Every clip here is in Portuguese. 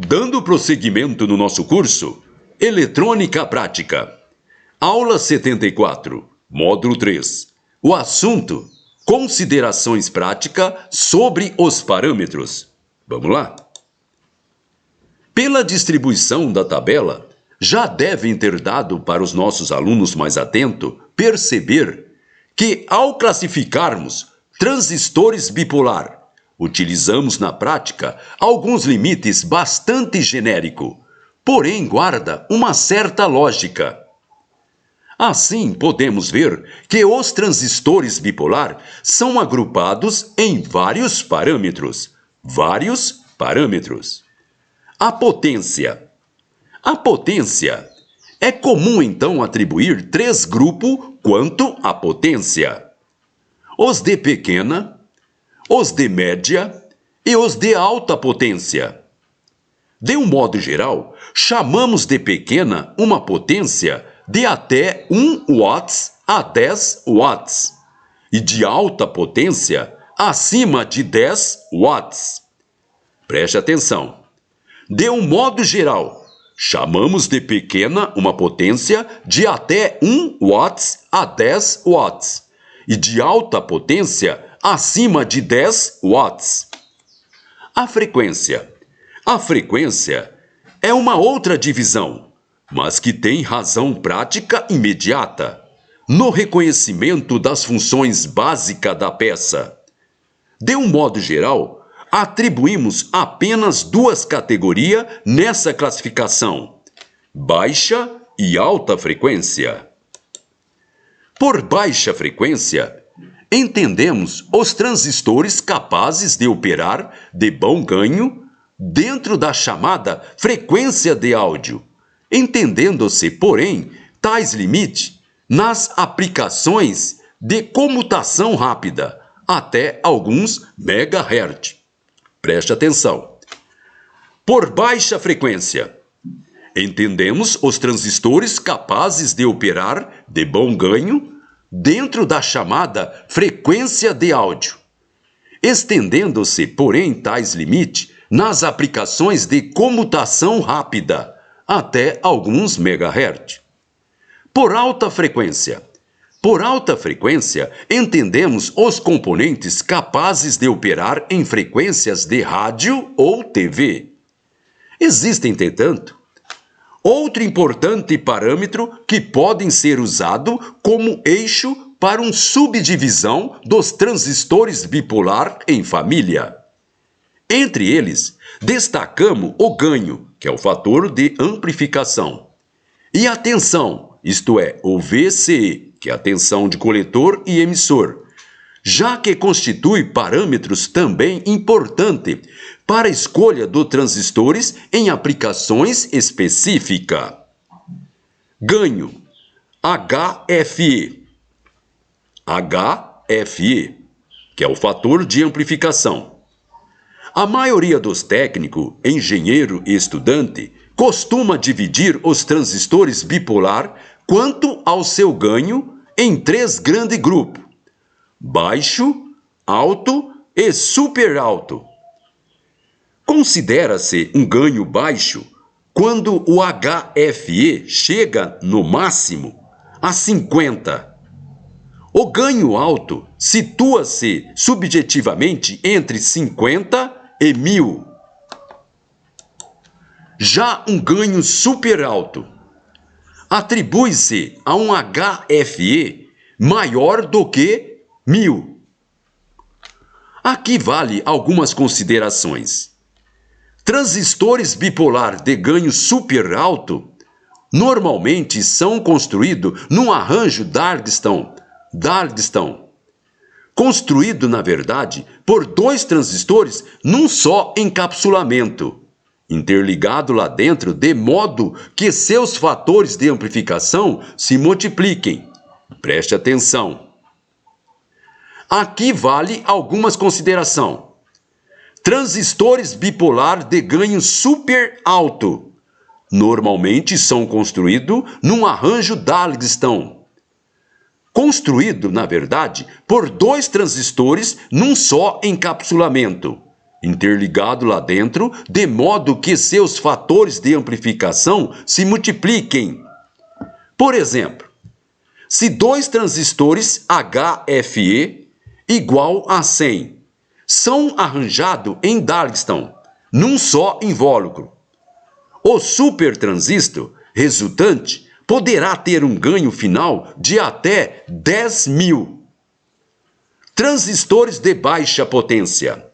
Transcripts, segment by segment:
Dando prosseguimento no nosso curso, Eletrônica Prática. Aula 74, Módulo 3. O assunto, considerações práticas sobre os parâmetros. Vamos lá? Pela distribuição da tabela, já devem ter dado para os nossos alunos mais atentos perceber que, ao classificarmos transistores bipolar, utilizamos na prática alguns limites bastante genéricos, porém guarda uma certa lógica. Assim, podemos ver que os transistores bipolar são agrupados em vários parâmetros. A potência. A potência. É comum, então, atribuir 3 grupos quanto à potência: os de pequena, os de média e os de alta potência. De um modo geral, chamamos de pequena uma potência de até 1 watts a 10 watts e de alta potência acima de 10 watts. Preste atenção. De um modo geral, chamamos de pequena uma potência de até 1 watts a 10 watts e de alta potência acima de 10 watts. A frequência. A frequência é uma outra divisão, mas que tem razão prática imediata no reconhecimento das funções básicas da peça. De um modo geral, atribuímos apenas 2 categorias nessa classificação: baixa e alta frequência. Por baixa frequência, entendemos os transistores capazes de operar de bom ganho dentro da chamada frequência de áudio, entendendo-se, porém, tais limites nas aplicações de comutação rápida, até alguns megahertz. Preste atenção. Por baixa frequência, entendemos os transistores capazes de operar de bom ganho dentro da chamada frequência de áudio, estendendo-se, porém, tais limites nas aplicações de comutação rápida, até alguns megahertz. Por alta frequência. Por alta frequência, entendemos os componentes capazes de operar em frequências de rádio ou TV. Existe, entretanto, outro importante parâmetro que podem ser usado como eixo para uma subdivisão dos transistores bipolar em família. Entre eles, destacamos o ganho, que é o fator de amplificação, e a tensão, isto é, o VCE, que é a tensão de coletor e emissor, já que constitui parâmetros também importante para a escolha de transistores em aplicações específicas. Ganho, HFE. HFE, que é o fator de amplificação. A maioria dos técnicos, engenheiro e estudante costuma dividir os transistores bipolar quanto ao seu ganho em 3 grandes grupos: baixo, alto e super alto. Considera-se um ganho baixo quando o HFE chega no máximo a 50. O ganho alto situa-se subjetivamente entre 50 e 1000. Já um ganho super alto atribui-se a um HFE maior do que 1000. Aqui vale algumas considerações. Transistores bipolar de ganho super alto normalmente são construídos num arranjo Darkston, construído, na verdade, por 2 transistores num só encapsulamento, interligado lá dentro de modo que seus fatores de amplificação se multipliquem. Preste atenção. Aqui vale algumas considerações. Transistores bipolar de ganho super alto normalmente são construídos num arranjo Darkston, construído, na verdade, por 2 transistores num só encapsulamento, interligado lá dentro, de modo que seus fatores de amplificação se multipliquem. Por exemplo, se dois transistores HFE igual a 100 são arranjados em Darkston, num só invólucro, o supertransistor resultante poderá ter um ganho final de até 10.000. Transistores de baixa potência.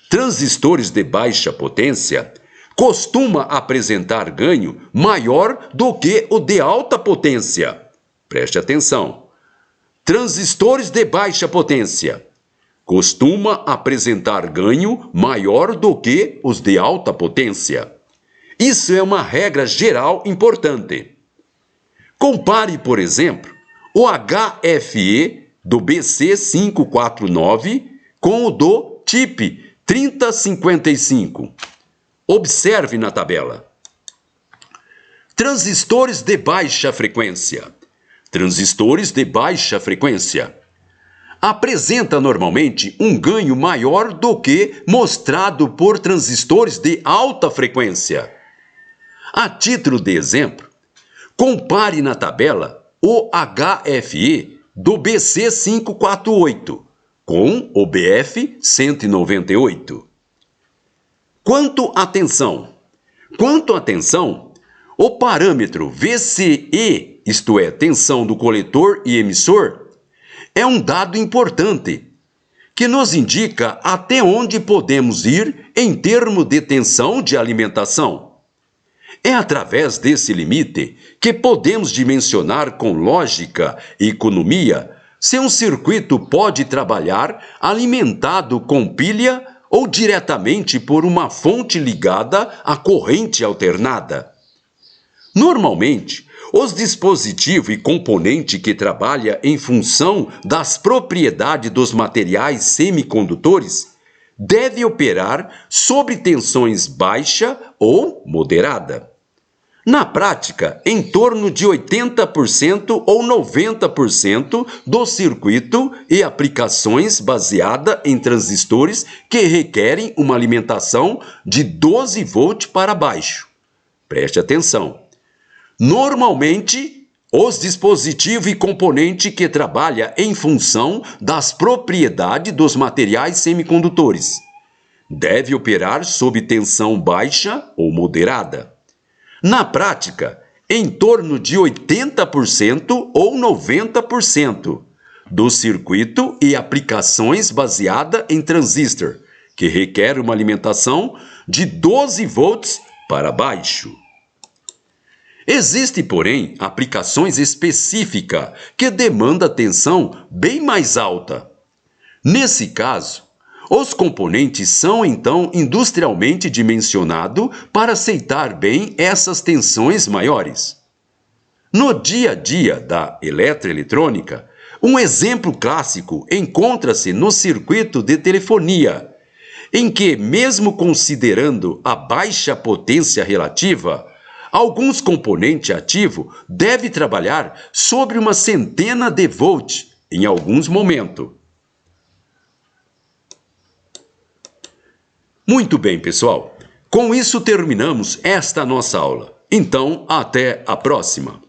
Transistores de baixa potência costuma apresentar ganho maior do que o de alta potência. Preste atenção. Transistores de baixa potência costuma apresentar ganho maior do que os de alta potência. Isso é uma regra geral importante. Compare, por exemplo, o HFE do BC549 com o do TIP 3055. Observe na tabela. Transistores de baixa frequência. Transistores de baixa frequência apresenta normalmente um ganho maior do que mostrado por transistores de alta frequência. A título de exemplo, compare na tabela o HFE do BC548 com o BF198. Quanto à tensão, o parâmetro VCE, isto é, tensão do coletor e emissor, é um dado importante que nos indica até onde podemos ir em termos de tensão de alimentação. É através desse limite que podemos dimensionar com lógica e economia se um circuito pode trabalhar alimentado com pilha ou diretamente por uma fonte ligada à corrente alternada. Normalmente, os dispositivos e componente que trabalham em função das propriedades dos materiais semicondutores devem operar sob tensões baixa ou moderada. Na prática, em torno de 80% ou 90% do circuito e aplicações baseadas em transistores que requerem uma alimentação de 12 volts para baixo. Preste atenção. Normalmente, os dispositivos e componentes que trabalham em função das propriedades dos materiais semicondutores devem operar sob tensão baixa ou moderada. Na prática, em torno de 80% ou 90% do circuito e aplicações baseadas em transistor, que requer uma alimentação de 12 volts para baixo. Existem, porém, aplicações específicas que demandam tensão bem mais alta. Nesse caso, os componentes são então industrialmente dimensionados para aceitar bem essas tensões maiores. No dia a dia da eletroeletrônica, um exemplo clássico encontra-se no circuito de telefonia, em que, mesmo considerando a baixa potência relativa, alguns componentes ativos devem trabalhar sobre uma centena de volts em alguns momentos. Muito bem, pessoal. Com isso terminamos esta nossa aula. Então, até a próxima.